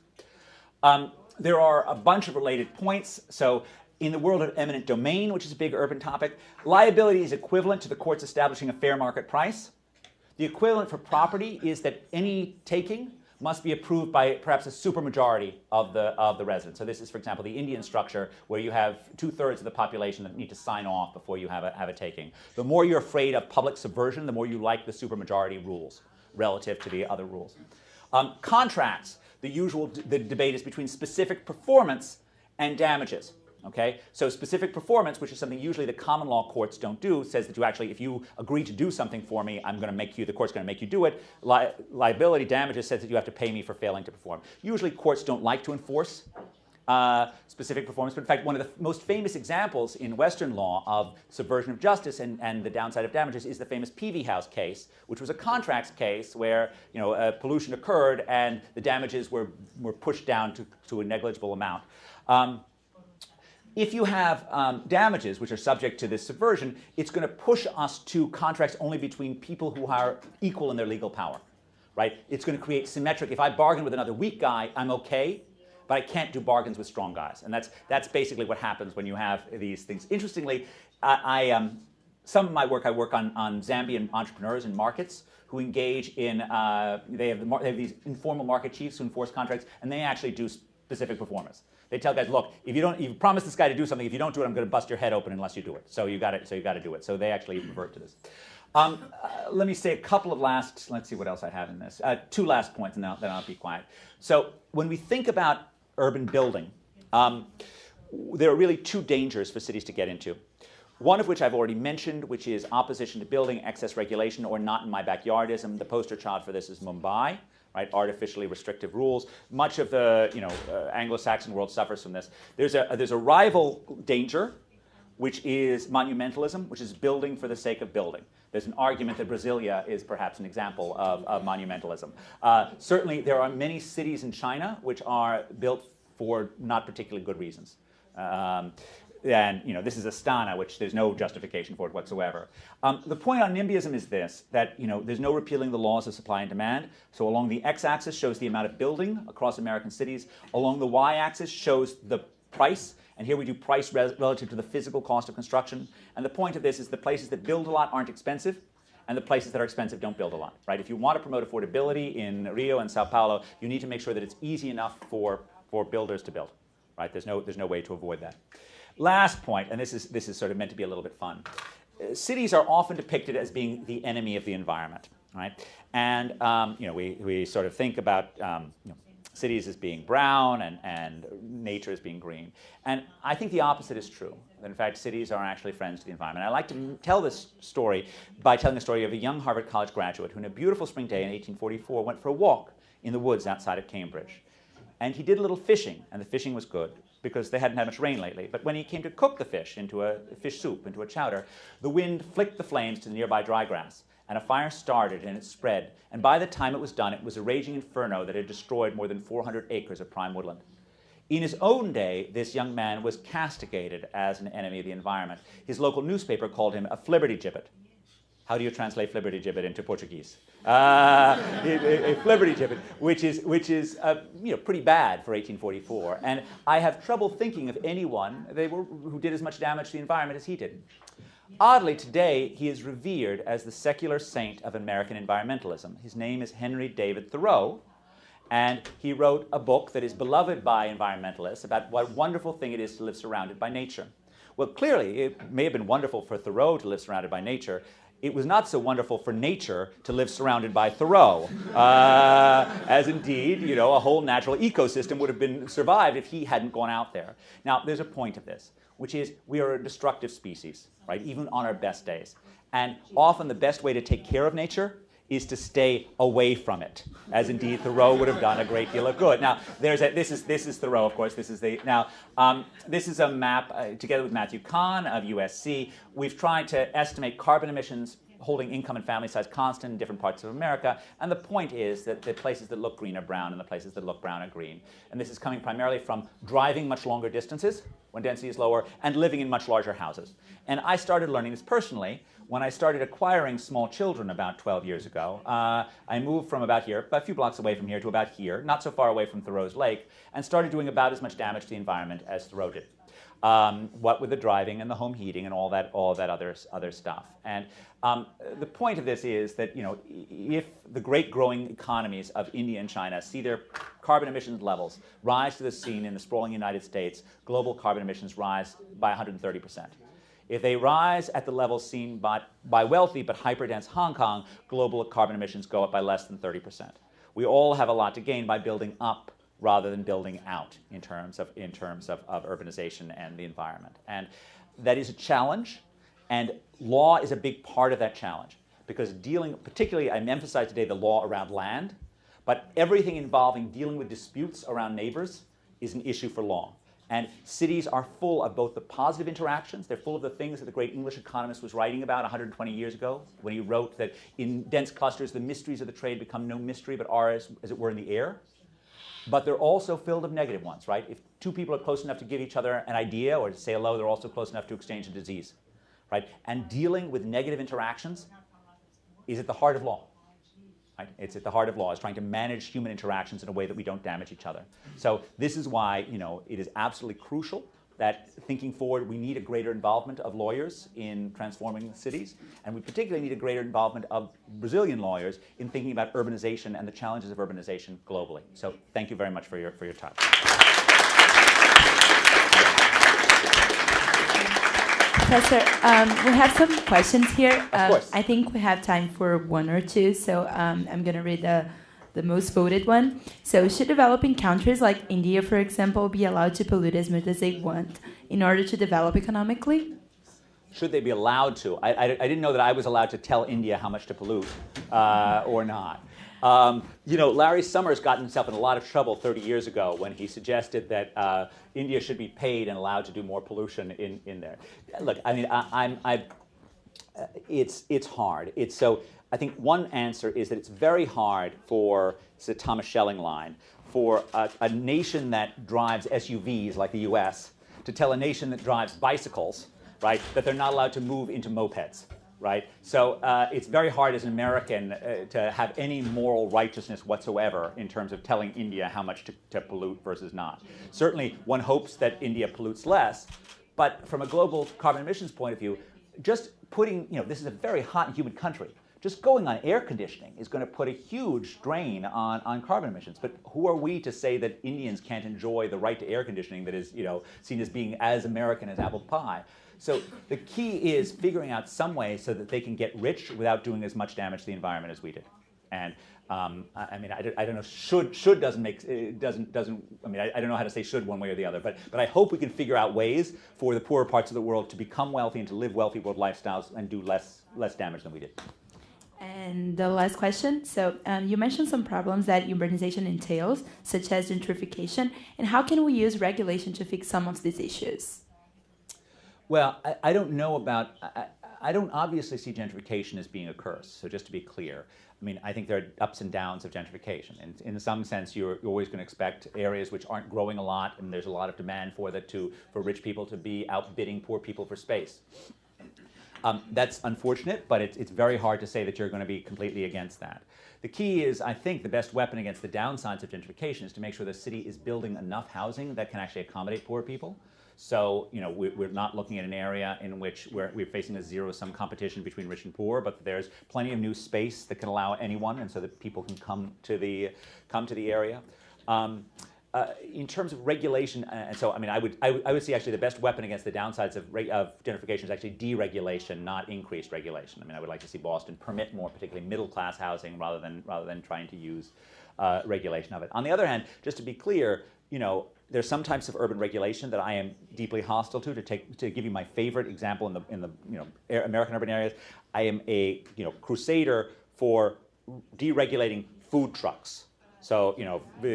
There are a bunch of related points. So in the world of eminent domain, which is a big urban topic, liability is equivalent to the courts establishing a fair market price. The equivalent for property is that any taking must be approved by perhaps a supermajority of the residents. So this is, for example, the Indian structure where you have 2/3 of the population that need to sign off before you have a taking. The more you're afraid of public subversion, the more you like the supermajority rules relative to the other rules. Contracts, the debate is between specific performance and damages. Okay, so specific performance, which is something usually the common law courts don't do, says that you actually, if you agree to do something for me, the court's going to make you do it. Liability damages says that you have to pay me for failing to perform. Usually courts don't like to enforce specific performance, but in fact, one of the most famous examples in Western law of subversion of justice and the downside of damages is the famous Peavey House case, which was a contracts case where pollution occurred and the damages were pushed down to a negligible amount. If you have damages which are subject to this subversion, it's going to push us to contracts only between people who are equal in their legal power, right? It's going to create symmetric. If I bargain with another weak guy, I'm okay, but I can't do bargains with strong guys. And that's basically what happens when you have these things. Interestingly, some of my work, I work on Zambian entrepreneurs and markets who engage in, they have these informal market chiefs who enforce contracts, and they actually do specific performance. They tell guys, look, if you promise this guy to do something, if you don't do it, I'm going to bust your head open unless you do it. So you got to do it. So they actually revert to this. Let me say a couple of let's see what else I have in this. 2 last points, and then I'll be quiet. So when we think about urban building, there are really 2 dangers for cities to get into. One of which I've already mentioned, which is opposition to building, excess regulation, or not in my backyardism. The poster child for this is Mumbai. Right, artificially restrictive rules. Much of the Anglo-Saxon world suffers from this. There's a rival danger, which is monumentalism, which is building for the sake of building. There's an argument that Brasilia is perhaps an example of monumentalism. Certainly, there are many cities in China which are built for not particularly good reasons. And this is Astana, which there's no justification for it whatsoever. The point on NIMBYism is this, that there's no repealing the laws of supply and demand. So along the x-axis shows the amount of building across American cities. Along the y-axis shows the price. And here we do price relative to the physical cost of construction. And the point of this is the places that build a lot aren't expensive, and the places that are expensive don't build a lot. Right? If you want to promote affordability in Rio and Sao Paulo, you need to make sure that it's easy enough for builders to build. Right? There's no way to avoid that. Last point, and this is sort of meant to be a little bit fun. Cities are often depicted as being the enemy of the environment, right? And we sort of think about cities as being brown and nature as being green. And I think the opposite is true. In fact, cities are actually friends to the environment. I like to tell this story by telling the story of a young Harvard College graduate who, on a beautiful spring day in 1844, went for a walk in the woods outside of Cambridge. And he did a little fishing, and the fishing was good, because they hadn't had much rain lately. But when he came to cook the fish into a fish soup, into a chowder, the wind flicked the flames to the nearby dry grass, and a fire started and it spread. And by the time it was done, it was a raging inferno that had destroyed more than 400 acres of prime woodland. In his own day, this young man was castigated as an enemy of the environment. His local newspaper called him a flibbertigibbet. How do you translate flibbertigibbet into Portuguese? A flibbertigibbet, which is pretty bad for 1844. And I have trouble thinking of anyone who did as much damage to the environment as he did. Oddly, today, he is revered as the secular saint of American environmentalism. His name is Henry David Thoreau, and he wrote a book that is beloved by environmentalists about what a wonderful thing it is to live surrounded by nature. Well, clearly, it may have been wonderful for Thoreau to live surrounded by nature. It was not so wonderful for nature to live surrounded by Thoreau, as indeed, a whole natural ecosystem would have been survived if he hadn't gone out there. Now, there's a point of this, which is we are a destructive species, right? Even on our best days. And often the best way to take care of nature is to stay away from it, as indeed Thoreau would have done a great deal of good. Now, this is Thoreau, of course. This is this is a map together with Matthew Kahn of USC. We've tried to estimate carbon emissions holding income and family size constant in different parts of America. And the point is that the places that look green are brown and the places that look brown are green. And this is coming primarily from driving much longer distances when density is lower and living in much larger houses. And I started learning this personally when I started acquiring small children about 12 years ago. I moved from about here, a few blocks away from here, to about here, not so far away from Thoreau's Lake, and started doing about as much damage to the environment as Thoreau did. What with the driving and the home heating and all that other stuff. And the point of this is that, you know, if the great growing economies of India and China see their carbon emissions levels rise to the scene in the sprawling United States, global carbon emissions rise by 130%. If they rise at the levels seen by wealthy but hyperdense Hong Kong, global carbon emissions go up by less than 30%. We all have a lot to gain by building up rather than building out in terms of urbanization and the environment. And that is a challenge, and law is a big part of that challenge, because particularly I emphasize today the law around land, but everything involving dealing with disputes around neighbors is an issue for law. And cities are full of both the positive interactions, they're full of the things that the great English economist was writing about 120 years ago, when he wrote that in dense clusters the mysteries of the trade become no mystery but are, as it were, in the air. But they're also filled of negative ones, right? If two people are close enough to give each other an idea or to say hello, they're also close enough to exchange a disease, right? And dealing with negative interactions is at the heart of law. Right? It's at the heart of law, is trying to manage human interactions in a way that we don't damage each other. So this is why, you know, it is absolutely crucial that thinking forward, we need a greater involvement of lawyers in transforming cities, and we particularly need a greater involvement of Brazilian lawyers in thinking about urbanization and the challenges of urbanization globally. So thank you very much for your time. Professor, we have some questions here. Of course. I think we have time for one or two, so I'm going to read the most voted one. So should developing countries like India, for example, be allowed to pollute as much as they want in order to develop economically? Should they be allowed to? I didn't know that I was allowed to tell India how much to pollute or not. You know, Larry Summers got himself in a lot of trouble 30 years ago when he suggested that India should be paid and allowed to do more pollution in there. Look, I mean, it's hard. I think one answer is that it's very hard for, it's the Thomas Schelling line, for a nation that drives SUVs like the US to tell a nation that drives bicycles, right, that they're not allowed to move into mopeds. Right? So it's very hard as an American to have any moral righteousness whatsoever in terms of telling India how much to pollute versus not. Certainly, one hopes that India pollutes less, but from a global carbon emissions point of view, just putting, you know, this is a very hot and humid country. Just going on air conditioning is going to put a huge drain on carbon emissions. But who are we to say that Indians can't enjoy the right to air conditioning that is, you know, seen as being as American as apple pie? So the key is figuring out some way so that they can get rich without doing as much damage to the environment as we did. And I mean, I don't know. Should doesn't make doesn't. I mean, I don't know how to say should one way or the other. But I hope we can figure out ways for the poorer parts of the world to become wealthy and to live wealthy world lifestyles and do less damage than we did. And the last question. So you mentioned some problems that urbanization entails, such as gentrification, and how can we use regulation to fix some of these issues? Well, I don't know about, I don't obviously see gentrification as being a curse, so just to be clear. I mean, I think there are ups and downs of gentrification. And in some sense, you're always going to expect areas which aren't growing a lot, and there's a lot of demand for rich people to be outbidding poor people for space. That's unfortunate, but it's very hard to say that you're going to be completely against that. The key is, I think, the best weapon against the downsides of gentrification is to make sure the city is building enough housing that can actually accommodate poor people. So, you know, we're not looking at an area in which we're facing a zero-sum competition between rich and poor, but there's plenty of new space that can allow anyone, and so that people can come to the area. In terms of regulation, and so I mean, I would say actually the best weapon against the downsides of gentrification is actually deregulation, not increased regulation. I mean, I would like to see Boston permit more, particularly middle-class housing, rather than trying to use regulation of it. On the other hand, just to be clear, you know, there's some types of urban regulation that I am deeply hostile to. To give you my favorite example in the you know, American urban areas, I am a crusader for deregulating food trucks. So,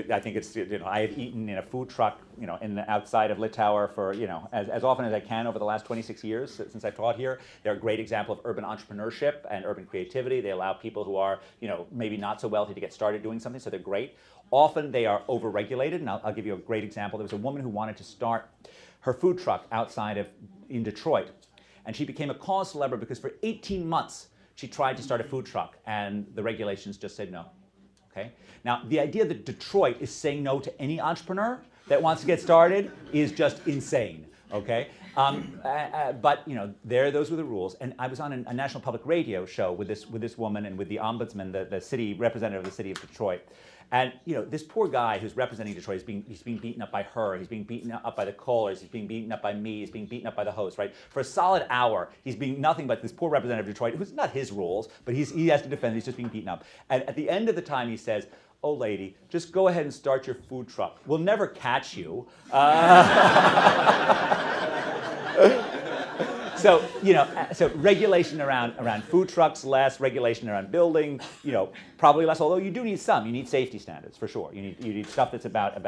I think it's, I have eaten in a food truck, in the outside of Litauer for, as often as I can over the last 26 years since I've taught here. They're a great example of urban entrepreneurship and urban creativity. They allow people who are, maybe not so wealthy to get started doing something, so they're great. Often they are overregulated, and I'll give you a great example. There was a woman who wanted to start her food truck in Detroit, and she became a cause célèbre because for 18 months she tried to start a food truck, and the regulations just said no. Okay? Now, the idea that Detroit is saying no to any entrepreneur that wants to get started is just insane. Okay? But those were the rules. And I was on a national public radio show with this woman and with the ombudsman, the city representative of the city of Detroit. And this poor guy who's representing Detroit he's being beaten up by her, he's being beaten up by the callers, he's being beaten up by me, he's being beaten up by the host, right? For a solid hour, he's being nothing but this poor representative of Detroit, who's not his rules, but he has to defend, he's just being beaten up. And at the end of the time, he says, "Oh, lady, just go ahead and start your food truck. We'll never catch you." So regulation around food trucks less, regulation around building, probably less. Although you do need some, you need safety standards for sure. You need stuff that's about.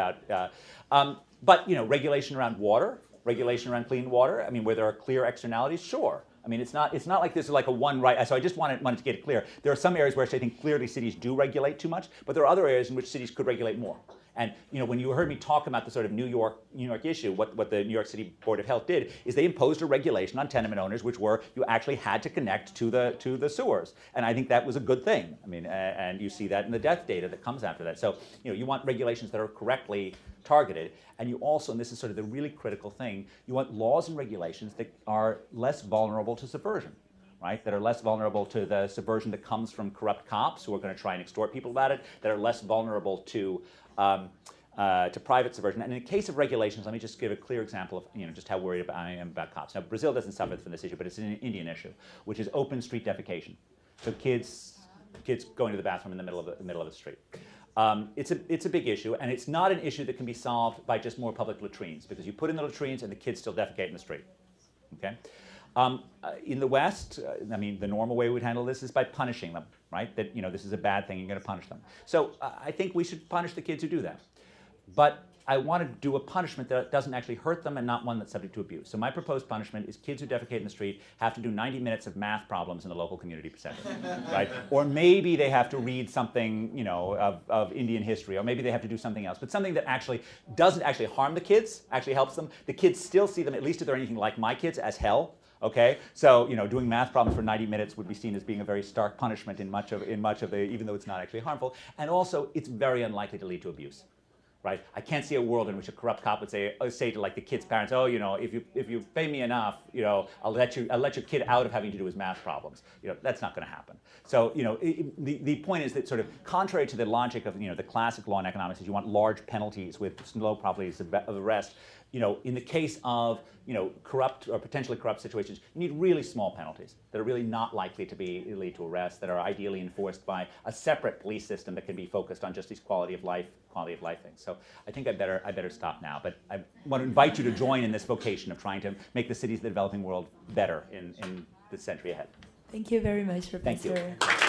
But regulation around water, regulation around clean water. I mean, where there are clear externalities, sure. I mean, it's not like this is like a one right. So I just wanted to get it clear. There are some areas where I think clearly cities do regulate too much, but there are other areas in which cities could regulate more. And when you heard me talk about the sort of New York issue, what the New York City Board of Health did is they imposed a regulation on tenement owners, which were you actually had to connect to the sewers. And I think that was a good thing. I mean, and you see that in the death data that comes after that. So you want regulations that are correctly targeted, and you also, and this is sort of the really critical thing, you want laws and regulations that are less vulnerable to subversion. Right, that are less vulnerable to the subversion that comes from corrupt cops who are going to try and extort people about it, that are less vulnerable to private subversion. And in the case of regulations, let me just give a clear example of just how worried I am about cops. Now, Brazil doesn't suffer from this issue, but it's an Indian issue, which is open street defecation. So kids going to the bathroom in the middle of the street. It's a big issue, and it's not an issue that can be solved by just more public latrines, because you put in the latrines and the kids still defecate in the street. Okay. In the West, I mean, the normal way we'd handle this is by punishing them, right? That, this is a bad thing, you're going to punish them. So I think we should punish the kids who do that. But I want to do a punishment that doesn't actually hurt them and not one that's subject to abuse. So my proposed punishment is kids who defecate in the street have to do 90 minutes of math problems in the local community center, right? Or maybe they have to read something, of Indian history, or maybe they have to do something else, but something that actually doesn't actually harm the kids, actually helps them. The kids still see them, at least if they're anything like my kids, as hell. Okay, so doing math problems for 90 minutes would be seen as being a very stark punishment in much of the, even though it's not actually harmful, and also it's very unlikely to lead to abuse, right? I can't see a world in which a corrupt cop would say to like the kid's parents, "Oh, if you pay me enough, I'll let your kid out of having to do his math problems." That's not going to happen. So the point is that sort of contrary to the logic of the classic law in economics is you want large penalties with low probabilities of arrest. In the case of corrupt or potentially corrupt situations, you need really small penalties that are really not likely to lead to arrest, that are ideally enforced by a separate police system that can be focused on just these quality of life things. So I think I better stop now. But I want to invite you to join in this vocation of trying to make the cities of the developing world better in the century ahead. Thank you very much, Professor. Thank you.